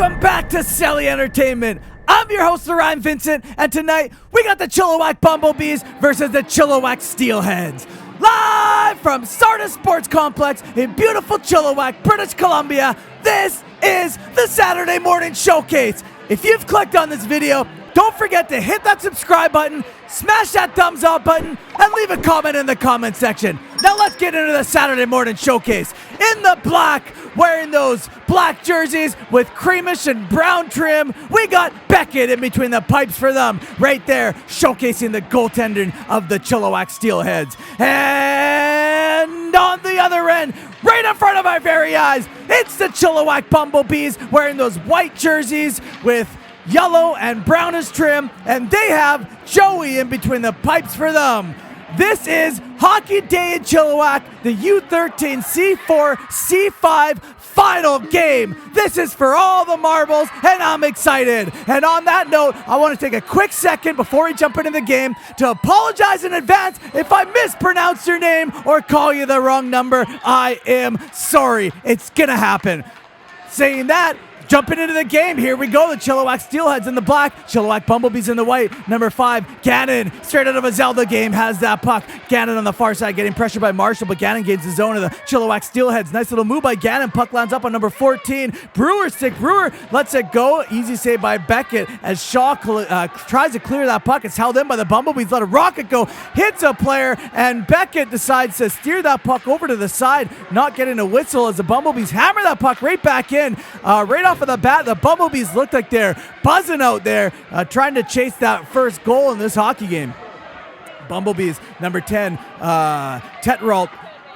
Welcome back to Celly Entertainment. I'm your host, Orion Vincent, and tonight we got the Chilliwack Bumblebees versus the Chilliwack Steelheads. Live from Sardis Sports Complex in beautiful Chilliwack, British Columbia, this is the Saturday Morning Showcase. If you've clicked on this video, don't forget to hit that subscribe button, smash that thumbs up button, and leave a comment in the comment section. Now let's get into the Saturday Morning Showcase. In the black, wearing those black jerseys with creamish and brown trim, we got Beckett in between the pipes for them. Right there, showcasing the goaltending of the Chilliwack Steelheads. And on the other end, right in front of our very eyes, it's the Chilliwack Bumblebees wearing those white jerseys with yellow and brownish trim, and they have Joey in between the pipes for them. This is Hockey Day in Chilliwack, the U13 C4 C5 final game. This is for all the marbles, and I'm excited. And on that note, I want to take a quick second before we jump into the game to apologize in advance if I mispronounce your name or call you the wrong number. I am sorry. It's gonna happen. Saying that, jumping into the game, here we go. The Chilliwack Steelheads in the black, Chilliwack Bumblebees in the white. Number 5, Gannon, straight out of a Zelda game, has that puck. Gannon on the far side getting pressured by Marshall, but Gannon gains the zone of the Chilliwack Steelheads. Nice little move by Gannon. Puck lands up on number 14. Brewer's stick. Brewer lets it go. Easy save by Beckett as Shaw tries to clear that puck. It's held in by the Bumblebees. Let a rocket go. Hits a player, and Beckett decides to steer that puck over to the side, not getting a whistle as the Bumblebees hammer that puck right back in. Right off of the bat, the Bumblebees look like they're buzzing out there, trying to chase that first goal in this hockey game. Bumblebees, number 10, Tetralt,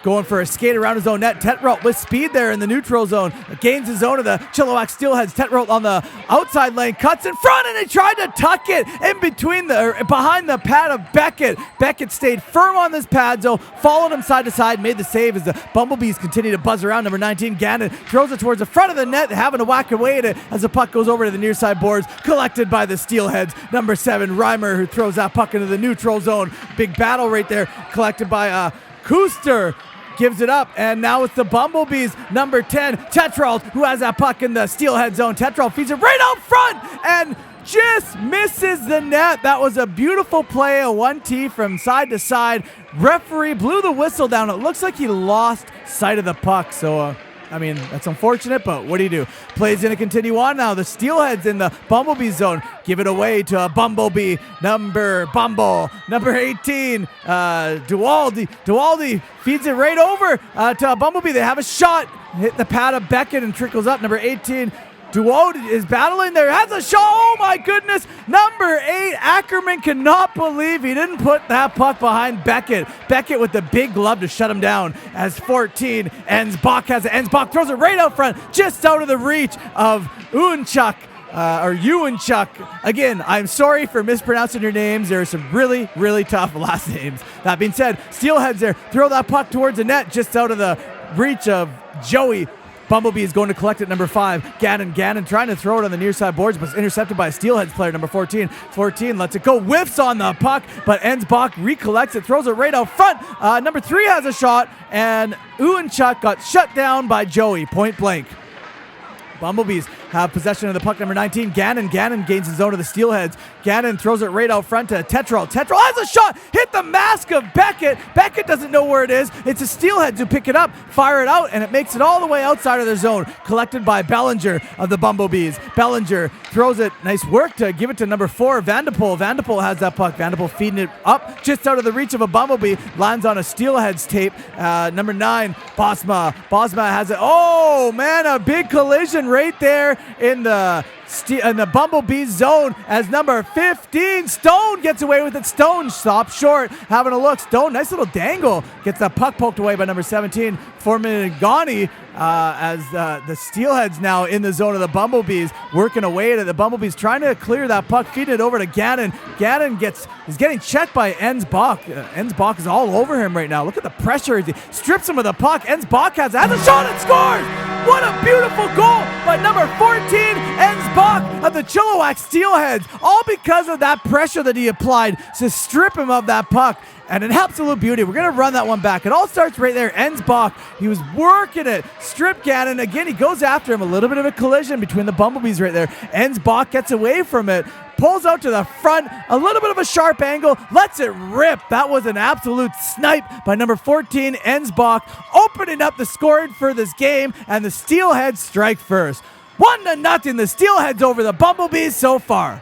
going for a skate around his own net. Tetralt with speed there in the neutral zone. Gains the zone of the Chilliwack Steelheads. Tetralt on the outside lane. Cuts in front, and he tried to tuck it in between behind the pad of Beckett. Beckett stayed firm on this pad, so followed him side to side, made the save as the Bumblebees continue to buzz around. Number 19, Gannon, throws it towards the front of the net, having to whack away at it as the puck goes over to the near side boards. Collected by the Steelheads. Number 7, Reimer, who throws that puck into the neutral zone. Big battle right there. Collected by Kuster. Gives it up, and now it's the Bumblebees. Number 10, Tetralt, who has that puck in the Steelhead zone. Tetralt feeds it right out front and just misses the net. That was a beautiful play, a 1T from side to side. Referee blew the whistle down. It looks like he lost sight of the puck, so I mean, that's unfortunate, but what do you do? Play's going to continue on now. The Steelheads in the Bumblebee zone. Give it away to a Bumblebee. Number 18, Dualdi. Dualdi feeds it right over to a Bumblebee. They have a shot. Hit the pad of Beckett and trickles up. Number 18, Dualdi is battling there. Has a shot. Oh, my goodness. Number 8, Ackerman cannot believe he didn't put that puck behind Beckett. Beckett with the big glove to shut him down as 14. Ensbach has it. Ensbach throws it right out front, just out of the reach of Uenchuk. Again, I'm sorry for mispronouncing your names. There are some really, really tough last names. That being said, Steelheads there. Throw that puck towards the net, just out of the reach of Joey. Bumblebee is going to collect it. Number 5, Gannon trying to throw it on the near side boards, but it's intercepted by a Steelheads player. Number 14 lets it go, whiffs on the puck, but Ensbach recollects it, throws it right out front. Number 3 has a shot, and Uenchuk got shut down by Joey, point blank. Bumblebees have possession of the puck. Number 19, Gannon gains the zone of the Steelheads. Gannon throws it right out front to Tetralt. Tetralt has a shot, hit the mask of Beckett. Beckett doesn't know where it is. It's the Steelheads who pick it up, fire it out, and it makes it all the way outside of their zone. Collected by Bellinger of the Bumblebees. Bellinger throws it. Nice work to give it to number 4, Vanderpool. Vanderpool has that puck. Vanderpool feeding it up just out of the reach of a Bumblebee. Lands on a Steelheads tape. Number 9, Bosma. Bosma has it. Oh, man, a big collision right there in the Bumblebees zone as number 15, Stone, gets away with it. Stone stops short, having a look. Stone, nice little dangle, gets that puck poked away by number 17, Formigani, as the Steelheads now in the zone of the Bumblebees, working away at it. The Bumblebees trying to clear that puck, feeding it over to Gannon. Gannon is getting checked by Ensbach. Ensbach is all over him right now. Look at the pressure. He strips him of the puck. Ensbach has a shot and scores! What a beautiful goal by number 14, Ensbach of the Chilliwack Steelheads. All because of that pressure that he applied to strip him of that puck. And an absolute beauty. We're going to run that one back. It all starts right there. Ensbach, he was working it. Strip Gannon. Again, he goes after him. A little bit of a collision between the Bumblebees right there. Ensbach gets away from it. Pulls out to the front. A little bit of a sharp angle. Lets it rip. That was an absolute snipe by number 14, Ensbach, opening up the scoring for this game. And the Steelheads strike first. 1-0. The Steelheads over the Bumblebees so far.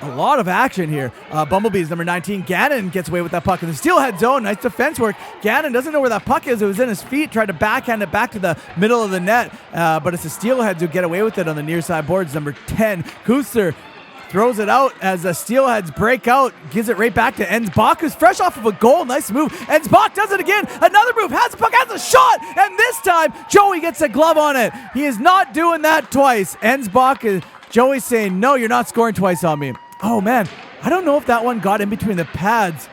A lot of action here. Bumblebees, number 19, Gannon gets away with that puck in the Steelhead zone. Nice defense work. Gannon doesn't know where that puck is. It was in his feet. Tried to backhand it back to the middle of the net. But it's the Steelheads who get away with it on the near side boards. Number 10, Kuster throws it out as the Steelheads break out. Gives it right back to Ensbach, who's fresh off of a goal. Nice move. Ensbach does it again. Another move. Has the puck. Has a shot. And this time, Joey gets a glove on it. He is not doing that twice. Ensbach is... Joey's saying, no, you're not scoring twice on me. Oh, man. I don't know if that one got in between the pads.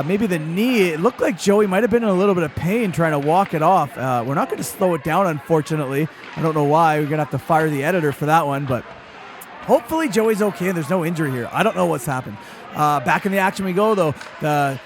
Maybe the knee. It looked like Joey might have been in a little bit of pain trying to walk it off. We're not going to slow it down, unfortunately. I don't know why. We're going to have to fire the editor for that one, but hopefully Joey's okay and there's no injury here. I don't know what's happened. Back in the action we go, though. The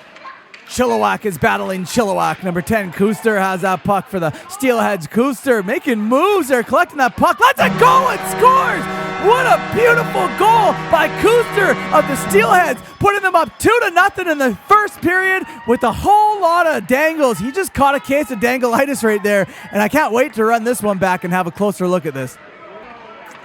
Chilliwack is battling Chilliwack. Number 10, Kuster has that puck for the Steelheads. Kuster making moves. They're collecting that puck. Let's it go and scores! What a beautiful goal by Kuster of the Steelheads, putting them up 2-0 in the first period with a whole lot of dangles. He just caught a case of dangleitis right there, and I can't wait to run this one back and have a closer look at this.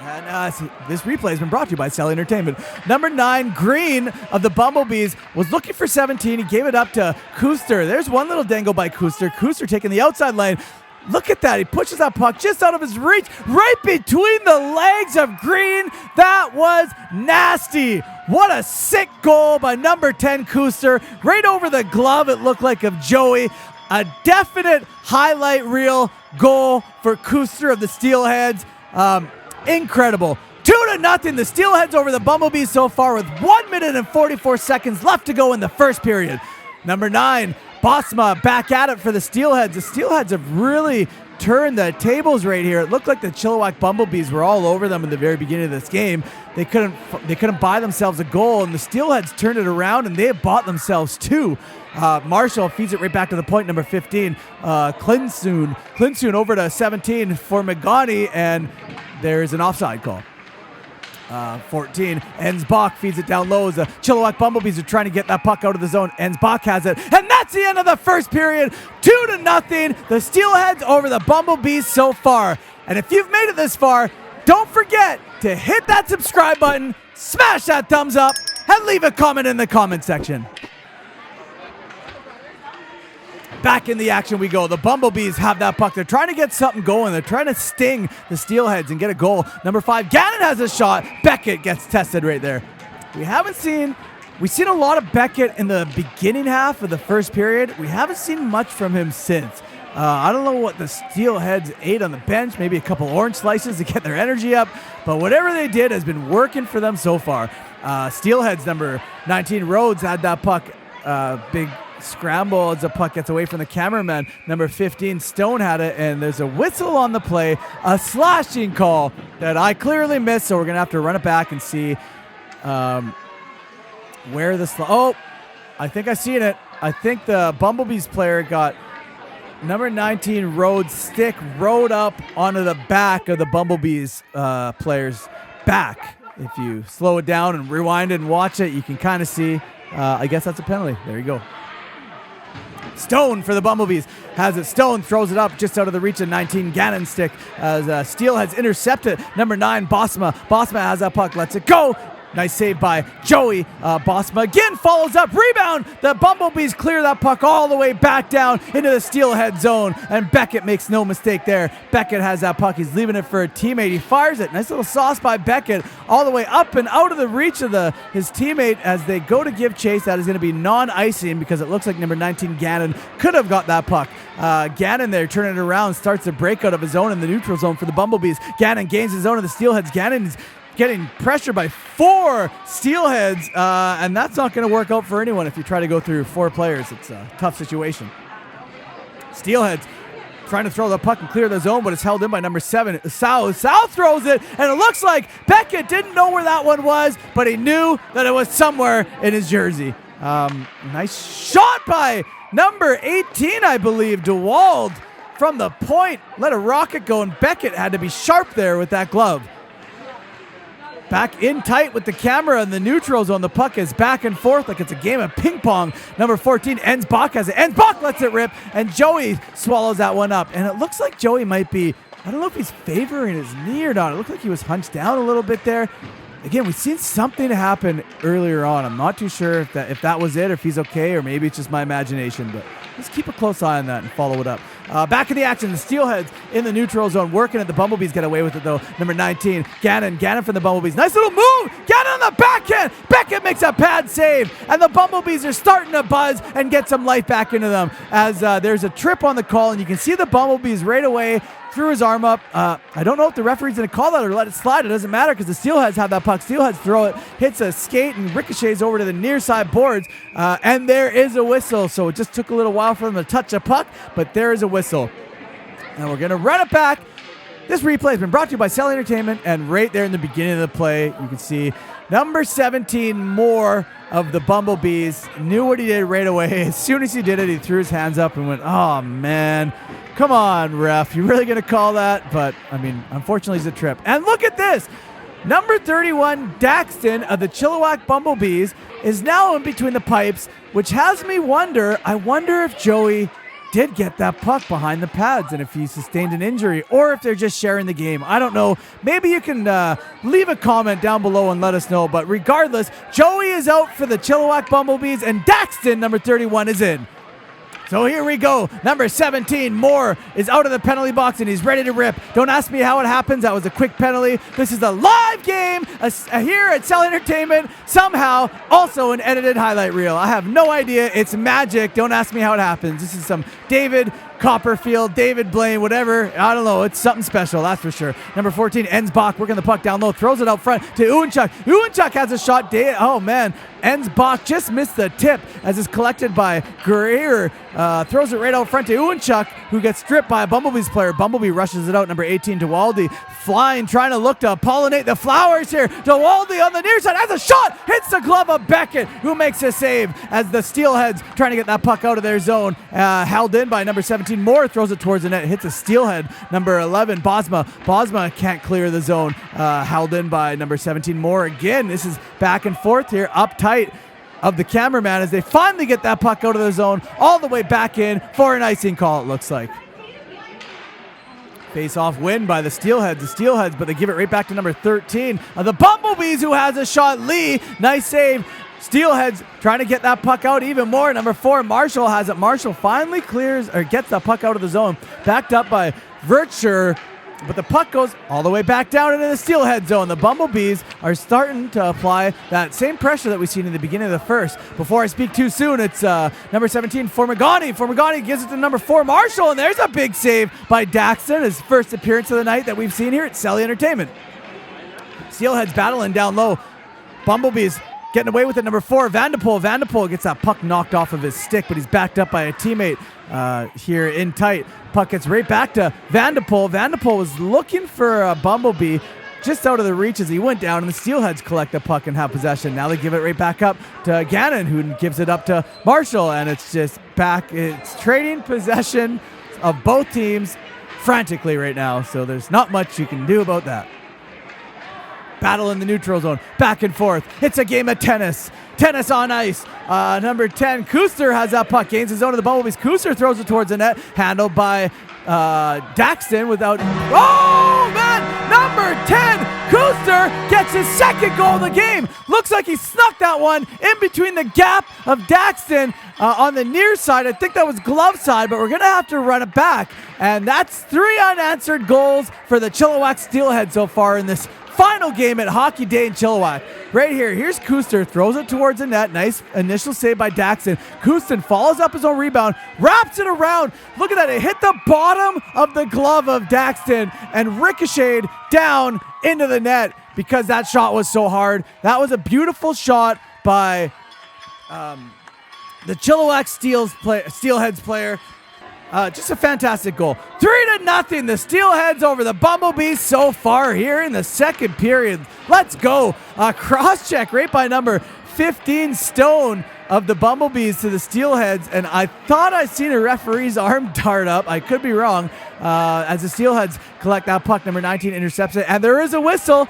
And this replay has been brought to you by Celly Entertainment. Number 9, Green of the Bumblebees, was looking for 17. He gave it up to Kuster. There's one little dangle by Kuster. Kuster taking the outside lane. Look at that. He pushes that puck just out of his reach, right between the legs of Green. That was nasty. What a sick goal by number 10, Kuster. Right over the glove, it looked like, of Joey. A definite highlight reel goal for Kuster of the Steelheads. Incredible. 2-0. The Steelheads over the Bumblebees so far with 1 minute and 44 seconds left to go in the first period. Number 9, Bosma back at it for the Steelheads. The Steelheads have really turned the tables right here. It looked like the Chilliwack Bumblebees were all over them in the very beginning of this game. They couldn't buy themselves a goal, and the Steelheads turned it around, and they have bought themselves two. Marshall feeds it right back to the point, number 15. Klinsoon over to 17 for Magani, and there's an offside call. 14, Ensbach feeds it down low as the Chilliwack Bumblebees are trying to get that puck out of the zone. Ensbach has it, and that's the end of the first period. 2-0, the Steelheads over the Bumblebees so far. And if you've made it this far, don't forget to hit that subscribe button, smash that thumbs up, and leave a comment in the comment section. Back in the action we go. The Bumblebees have that puck. They're trying to get something going. They're trying to sting the Steelheads and get a goal. Number 5, Gannon has a shot. Beckett gets tested right there. We've seen a lot of Beckett in the beginning half of the first period. We haven't seen much from him since. I don't know what the Steelheads ate on the bench. Maybe a couple orange slices to get their energy up. But whatever they did has been working for them so far. Steelheads, number 19, Rhodes, had that puck. Big scramble as the puck gets away from the cameraman. Number 15, Stone had it, and there's a whistle on the play, a slashing call that I clearly missed, so we're going to have to run it back and see where this... Oh, I think I seen it. I think the Bumblebees player got number 19, Rhodes' stick rode up onto the back of the Bumblebees player's back. If you slow it down and rewind it and watch it, you can kind of see. I guess that's a penalty. There you go. Stone for the Bumblebees has it. Stone throws it up just out of the reach of 19, Gannon's stick as Steele has intercepted. Number 9, Bosma. Bosma has that puck, lets it go. Nice save by Joey. Bosma again follows up. Rebound. The Bumblebees clear that puck all the way back down into the Steelhead zone. And Beckett makes no mistake there. Beckett has that puck. He's leaving it for a teammate. He fires it. Nice little sauce by Beckett all the way up and out of the reach of his teammate as they go to give chase. That is going to be non-icing because it looks like number 19, Gannon, could have got that puck. Gannon there turning it around, starts the breakout of his own in the neutral zone for the Bumblebees. Gannon gains his own of the Steelheads. Gannon's getting pressured by 4 Steelheads, and that's not going to work out for anyone if you try to go through 4 players. It's a tough situation. Steelheads trying to throw the puck and clear the zone, but it's held in by number 7. Sal throws it, and it looks like Beckett didn't know where that one was, but he knew that it was somewhere in his jersey. Nice shot by number 18, I believe, DeWald from the point. Let a rocket go, and Beckett had to be sharp there with that glove. Back in tight with the camera in the neutral zone. The puck is back and forth like it's a game of ping pong. Number 14, Ensbach has it. Ensbach lets it rip, and Joey swallows that one up. And it looks like Joey might be, I don't know if he's favoring his knee or not. It looked like he was hunched down a little bit there. Again, we've seen something happen earlier on. I'm not too sure if that was it or if he's okay, or maybe it's just my imagination, but let's keep a close eye on that and follow it up. Back in the action, the Steelheads in the neutral zone, working it. The Bumblebees get away with it, though. Number 19, Gannon from the Bumblebees. Nice little move! Gannon on the backhand! Beckett makes a pad save, and the Bumblebees are starting to buzz and get some life back into them as there's a trip on the call, and you can see the Bumblebees right away threw his arm up. I don't know if the referee's going to call that or let it slide. It doesn't matter because the Steelheads have that puck. Steelheads throw it, hits a skate, and ricochets over to the near side boards. And there is a whistle. So it just took a little while for them to touch a puck, but there is a whistle. And we're going to run it back. This replay has been brought to you by Celly Entertainment. And right there in the beginning of the play, you can see number 17, Moore of the Bumblebees, knew what he did right away. As soon as he did it, he threw his hands up and went, oh, man. Come on, ref. You really going to call that? But, I mean, unfortunately, it's a trip. And look at this. Number 31, Daxton of the Chilliwack Bumblebees is now in between the pipes, which has me wonder, I wonder if Joey did get that puck behind the pads and if he sustained an injury or if they're just sharing the game. I don't know. Maybe you can leave a comment down below and let us know. But regardless, Joey is out for the Chilliwack Bumblebees and Daxton, number 31, is in. So here we go. Number 17, Moore, is out of the penalty box and he's ready to rip. Don't ask me how it happens. That was a quick penalty. This is a live game here at Celly Entertainment. Somehow, also an edited highlight reel. I have no idea. It's magic. Don't ask me how it happens. This is some David Copperfield, David Blaine, whatever. I don't know. It's something special, that's for sure. Number 14, Ensbach, working the puck down low, throws it out front to Uwinchuk. Uwinchuk has a shot. Oh, man. Ensbach just missed the tip as it's collected by Guerrero. Throws it right out front to Uwinchuk, who gets stripped by a Bumblebees player. Bumblebee rushes it out. Number 18, DeWaldy, flying, trying to look to pollinate the flowers here. DeWaldy on the near side has a shot. Hits the glove of Beckett, who makes a save as the Steelheads trying to get that puck out of their zone. Held in by number 17. Moore throws it towards the net, hits a Steelhead. Number 11, Bosma can't clear the zone. Held in by number 17, Moore again. This is back and forth here, up tight of the cameraman as they finally get that puck out of the zone, all the way back in for an icing call, it looks like. Face-off win by the Steelheads, but they give it right back to number 13 of the Bumblebees, who has a shot. Lee, nice save. Steelheads trying to get that puck out even more. Number 4, Marshall has it. Marshall finally gets that puck out of the zone, backed up by Vircher, but the puck goes all the way back down into the Steelhead zone. The Bumblebees are starting to apply that same pressure that we've seen in the beginning of the first. Before I speak too soon, it's number 17, Formagani. Formagani gives it to number 4, Marshall, and there's a big save by Daxton, his first appearance of the night that we've seen here at Celly Entertainment. Steelheads battling down low. Bumblebees getting away with it. Number 4, Vanderpool. Vanderpool gets that puck knocked off of his stick, but he's backed up by a teammate here in tight. Puck gets right back to Vanderpool. Vanderpool was looking for a Bumblebee just out of the reach as he went down, and the Steelheads collect the puck and have possession. Now they give it right back up to Gannon, who gives it up to Marshall, and it's just back. It's trading possession of both teams frantically right now, so there's not much you can do about that. Battle in the neutral zone, back and forth. It's a game of tennis. Tennis on ice. Number 10, Kuster has that puck. Gains his own to the Bumblebees. Kuster throws it towards the net. Handled by Daxton without... Oh, man! Number 10, Kuster gets his second goal of the game. Looks like he snuck that one in between the gap of Daxton on the near side. I think that was glove side, but we're going to have to run it back. And that's 3 unanswered goals for the Chilliwack Steelheads so far in this final game at Hockey Day in Chilliwack. Right here, here's Kuster, throws it towards the net. Nice initial save by Daxton. Kuster follows up his own rebound, wraps it around. Look at that, it hit the bottom of the glove of Daxton and ricocheted down into the net because that shot was so hard. That was a beautiful shot by the Chilliwack Steelheads player. Just a fantastic goal. 3-0, the Steelheads over the Bumblebees so far here in the second period. Let's go. Cross-check right by number 15, Stone, of the Bumblebees to the Steelheads, and I thought I seen a referee's arm dart up. I could be wrong. As the Steelheads collect that puck, number 19 intercepts it, and there is a whistle.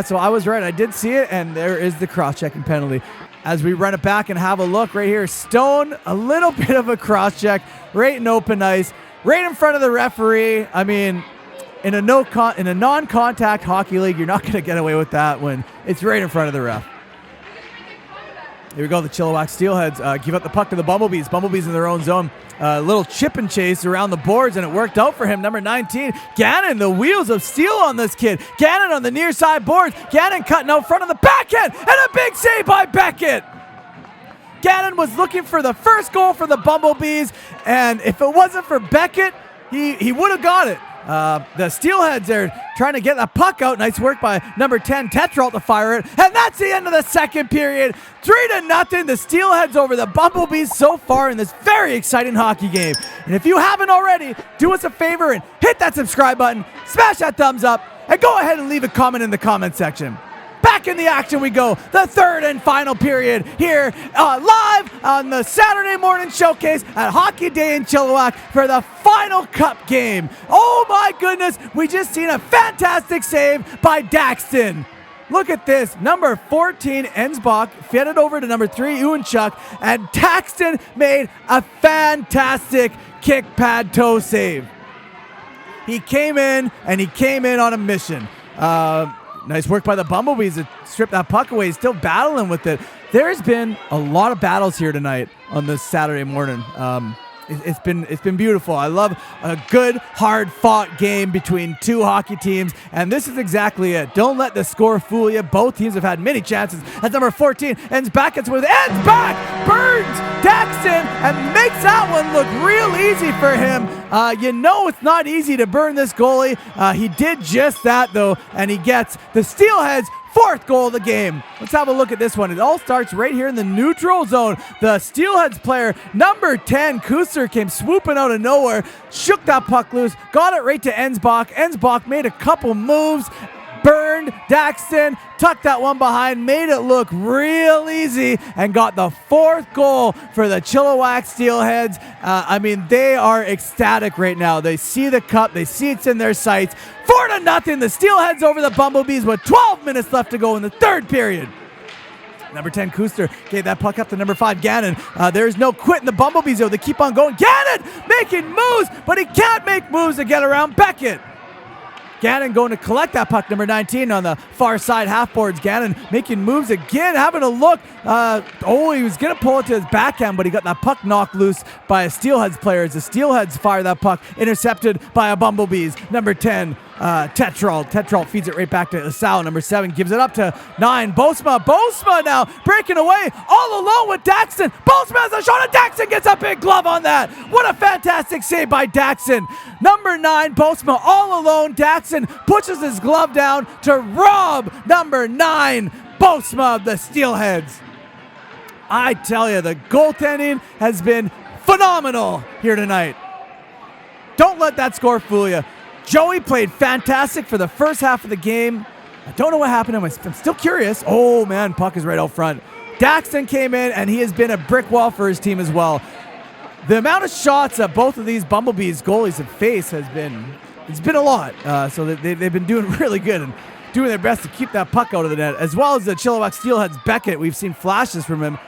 So I was right. I did see it, and there is the cross-checking penalty. As we run it back and have a look right here, Stone, a little bit of a cross-check, right in open ice, right in front of the referee. I mean, in a non-contact hockey league, you're not going to get away with that when it's right in front of the ref. Here we go, the Chilliwack Steelheads give up the puck to the Bumblebees. Bumblebees in their own zone. Little chip and chase around the boards, and it worked out for him. Number 19, Gannon, the wheels of steel on this kid. Gannon on the near side boards. Gannon cutting out front of the backhand, and a big save by Beckett. Gannon was looking for the first goal for the Bumblebees, and if it wasn't for Beckett, he would have got it. The Steelheads are trying to get the puck out. Nice work by number 10, Tetrault, to fire it. And that's the end of the second period. 3-0, the Steelheads over the Bumblebees so far in this very exciting hockey game. And if you haven't already, do us a favor and hit that subscribe button, smash that thumbs up, and go ahead and leave a comment in the comment section. Back in the action we go. The third and final period here live on the Saturday morning showcase at Hockey Day in Chilliwack for the final cup game. Oh my goodness, we just seen a fantastic save by Daxton. Look at this. Number 14, Ensbach, fed it over to number 3, Uenchuk, and Daxton made a fantastic kick pad toe save. He came in, and he came in on a mission. Nice work by the Bumblebees to strip that puck away. He's still battling with it. There's been a lot of battles here tonight on this Saturday morning. It's been beautiful. I love a good, hard-fought game between two hockey teams, and this is exactly it. Don't let the score fool you. Both teams have had many chances. As number 14 ends back, it's with ends back, burns Daxton, and makes that one look real easy for him. You know it's not easy to burn this goalie. He did just that, though, and he gets the Steelheads' fourth goal of the game. Let's have a look at this one. It all starts right here in the neutral zone. The Steelheads player, number 10, Kuster, came swooping out of nowhere, shook that puck loose, got it right to Ensbach. Ensbach made a couple moves, burned Daxton, tucked that one behind, made it look real easy, and got the fourth goal for the Chilliwack Steelheads. I mean, they are ecstatic right now. They see the cup, they see it's in their sights. 4-0, the Steelheads over the Bumblebees with 12 minutes left to go in the third period. Number 10, Kuster, gave that puck up to number 5, Gannon. There's no quitting the Bumblebees, though. They keep on going. Gannon making moves, but he can't make moves to get around Beckett. Gannon going to collect that puck, number 19, on the far side half-boards. Gannon making moves again, having a look. He was going to pull it to his backhand, but he got that puck knocked loose by a Steelheads player as the Steelheads fire that puck, intercepted by a Bumblebees. Number 10, Tetrault. Tetrault feeds it right back to Sal. Number 7 gives it up to 9, Bosma. Bosma now breaking away all alone with Daxton. Bosma has a shot, and Daxton gets a big glove on that. What a fantastic save by Daxton. Number 9, Bosma all alone. Daxton pushes his glove down to rob number 9, Bosma of the Steelheads. I tell you, the goaltending has been phenomenal here tonight. Don't let that score fool you. Joey played fantastic for the first half of the game. I don't know what happened to him. I'm still curious. Oh, man, puck is right out front. Daxton came in, and he has been a brick wall for his team as well. The amount of shots that both of these Bumblebees goalies have faced has been a lot. So they've been doing really good and doing their best to keep that puck out of the net, as well as the Chilliwack Steelheads Beckett. We've seen flashes from him.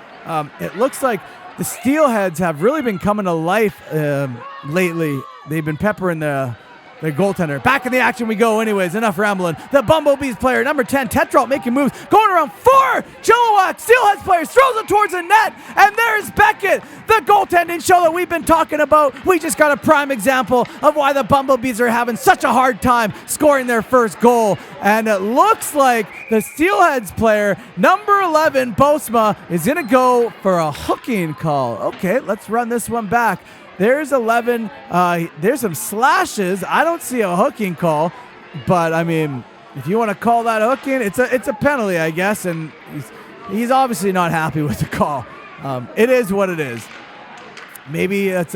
It looks like the Steelheads have really been coming to life lately. They've been peppering the goaltender. Back in the action we go anyways. Enough rambling. The Bumblebees player, number 10, Tetrault, making moves. Going around 4 Chilliwack Steelheads players. Throws it towards the net. And there's Beckett. The goaltending show that we've been talking about. We just got a prime example of why the Bumblebees are having such a hard time scoring their first goal. And it looks like the Steelheads player, number 11, Bosma, is going to go for a hooking call. Okay, let's run this one back. There's 11. There's some slashes. I don't see a hooking call, but I mean, if you want to call that hooking, it's a penalty, I guess. And he's obviously not happy with the call. It is what it is. Maybe it's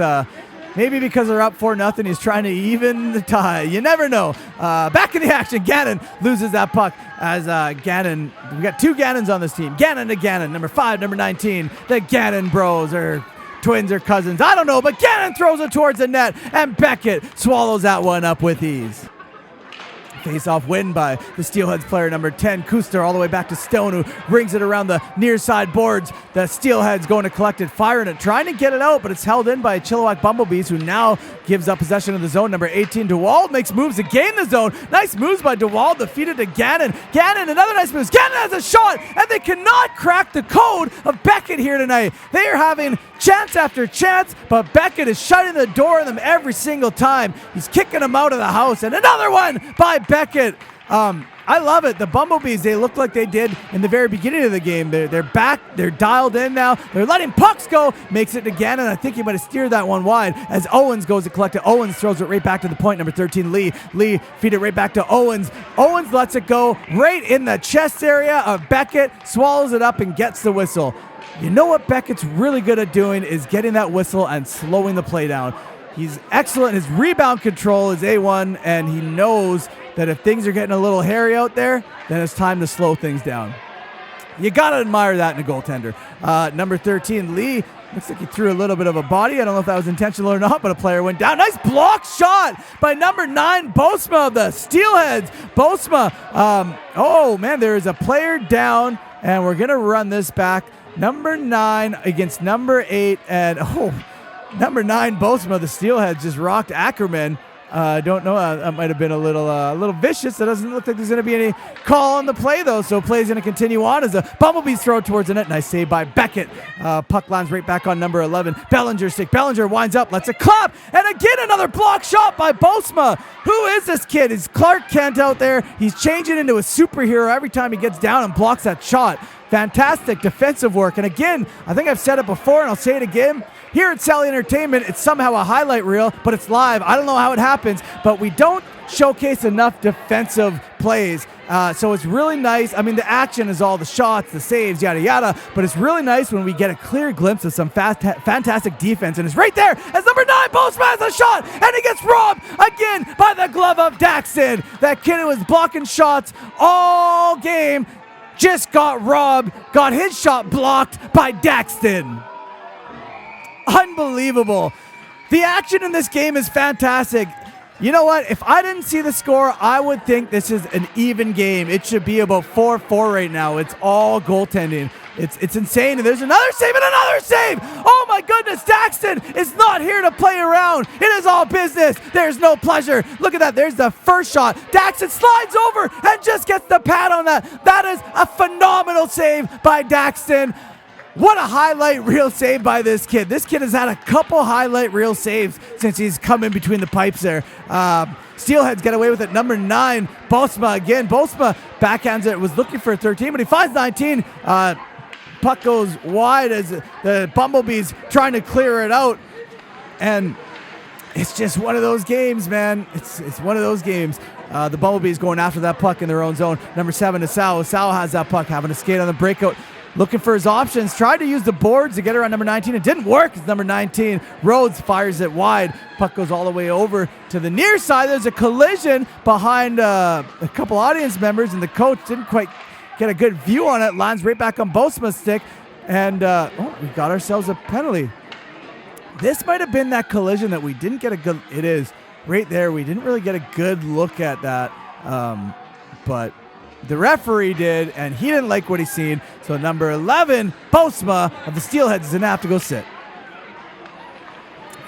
Maybe because they're up 4-0, he's trying to even the tie. You never know. Back in the action, Gannon loses that puck as Gannon, we got two Gannons on this team. Gannon to Gannon, number 5, number 19. The Gannon bros or twins or cousins, I don't know, but Gannon throws it towards the net, and Beckett swallows that one up with ease. Face-off win by the Steelheads player number 10, Kuster, all the way back to Stone, who rings it around the near side boards. The Steelheads going to collect it, firing it, trying to get it out, but it's held in by Chilliwack Bumblebees, who now gives up possession of the zone. Number 18, DeWald makes moves to gain the zone. Nice moves by DeWald, defeated to Gannon. Gannon, another nice move. Gannon has a shot, and they cannot crack the code of Beckett here tonight. They are having chance after chance, but Beckett is shutting the door on them every single time. He's kicking them out of the house, and another one by Beckett. I love it. The Bumblebees, they look like they did in the very beginning of the game. They're back. They're dialed in now. They're letting pucks go. Makes it again, and I think he might have steered that one wide as Owens goes to collect it. Owens throws it right back to the point. Number 13, Lee. Lee feed it right back to Owens. Owens lets it go right in the chest area of Beckett, swallows it up and gets the whistle. You know what Beckett's really good at doing is getting that whistle and slowing the play down. He's excellent. His rebound control is A1, and he knows that if things are getting a little hairy out there, then it's time to slow things down. You got to admire that in a goaltender. Number 13, Lee, looks like he threw a little bit of a body. I don't know if that was intentional or not, but a player went down. Nice block shot by number 9, Bosma of the Steelheads. Bosma, oh man, there is a player down, and we're going to run this back. Number 9 against number 8, and number 9, Bosma of the Steelheads just rocked Ackerman. Don't know. That might have been a little vicious. It doesn't look like there's going to be any call on the play, though. So play's going to continue on as the Bumblebees throw towards the net. Nice save by Beckett. Puck lands right back on number 11. Bellinger's stick. Bellinger winds up, lets it clap. And again, another block shot by Bosma. Who is this kid? Is Clark Kent out there? He's changing into a superhero every time he gets down and blocks that shot. Fantastic defensive work. And again, I think I've said it before, and I'll say it again. Here at Celly Entertainment, it's somehow a highlight reel, but it's live. I don't know how it happens, but we don't showcase enough defensive plays. So it's really nice. I mean, the action is all the shots, the saves, yada, yada, but it's really nice when we get a clear glimpse of some fantastic defense. And it's right there as number 9, Bosma has a shot, and he gets robbed again by the glove of Daxton. That kid who was blocking shots all game just got robbed, got his shot blocked by Daxton. Unbelievable. The action in this game is fantastic. You know what? If I didn't see the score, I would think this is an even game. It should be about 4-4 right now. It's all goaltending. It's insane. And there's another save and another save. Oh my goodness. Daxton is not here to play around. It is all business. There's no pleasure. Look at that. There's the first shot. Daxton slides over and just gets the pad on that. That is a phenomenal save by Daxton. What a highlight reel save by this kid. This kid has had a couple highlight reel saves since he's come in between the pipes there. Steelheads get away with it. Number 9, Bosma again. Bosma backhands it. Was looking for a 13, but he finds 19. Puck goes wide as the Bumblebees trying to clear it out. And it's just one of those games, man. It's one of those games. The Bumblebees going after that puck in their own zone. Number 7 is Sal. Sal has that puck, having to skate on the breakout. Looking for his options, tried to use the boards to get around number 19. It didn't work. It's number 19. Rhodes fires it wide. Puck goes all the way over to the near side. There's a collision behind a couple audience members, and the coach didn't quite get a good view on it. Lands right back on Bosma's stick, and we got ourselves a penalty. This might have been that collision that we didn't get a good. It is right there. We didn't really get a good look at that, but the referee did, and he didn't like what he's seen. So number 11, Bosma of the Steelheads, is going to have to go sit.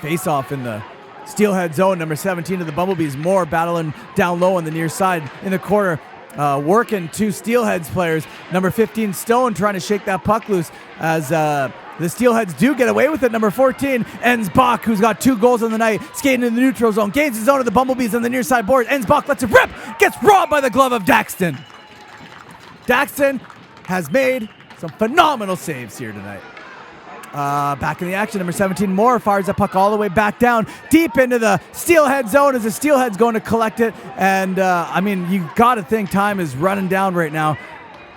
Face off in the Steelhead zone. Number 17 of the Bumblebees, Moore battling down low on the near side in the corner, working 2 Steelheads players. Number 15, Stone, trying to shake that puck loose as the Steelheads do get away with it. Number 14, Ensbach, who's got 2 goals on the night, skating in the neutral zone, gains his zone of the Bumblebees on the near side board. Ensbach lets it rip, gets robbed by the glove of Daxton. Daxton has made some phenomenal saves here tonight. Back in the action, number 17, Moore fires the puck all the way back down, deep into the Steelhead zone as the Steelhead's going to collect it. And, I mean, you got to think time is running down right now.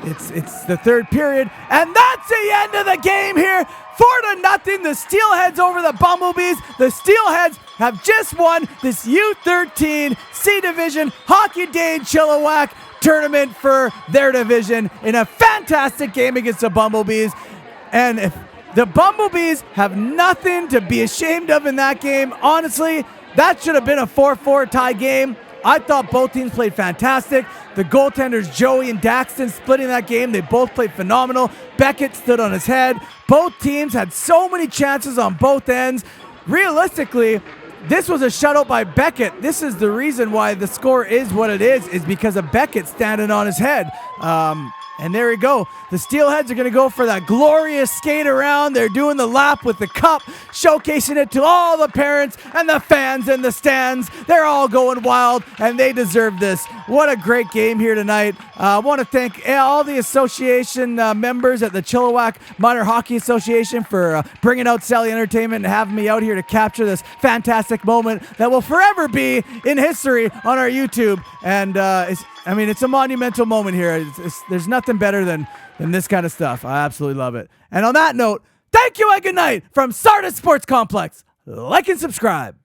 It's the third period, and that's the end of the game here. 4-0, the Steelheads over the Bumblebees. The Steelheads have just won this U13 C Division Hockey Day Chilliwack tournament for their division in a fantastic game against the Bumblebees. And if the Bumblebees have nothing to be ashamed of in that game, honestly, that should have been a 4-4 tie game. I thought both teams played fantastic. The goaltenders, Joey and Daxton, splitting that game. They both played phenomenal. Beckett stood on his head. Both teams had so many chances on both ends. Realistically, this was a shutout by Beckett. This is the reason why the score is what it is because of Beckett standing on his head. And there we go. The Steelheads are going to go for that glorious skate around. They're doing the lap with the cup, showcasing it to all the parents and the fans in the stands. They're all going wild, and they deserve this. What a great game here tonight. I want to thank all the association members at the Chilliwack Minor Hockey Association for bringing out Celly Entertainment and having me out here to capture this fantastic moment that will forever be in history on our YouTube. And it's a monumental moment here. There's nothing better than this kind of stuff. I absolutely love it. And on that note, thank you and good night from Sardis Sports Complex. Like and subscribe.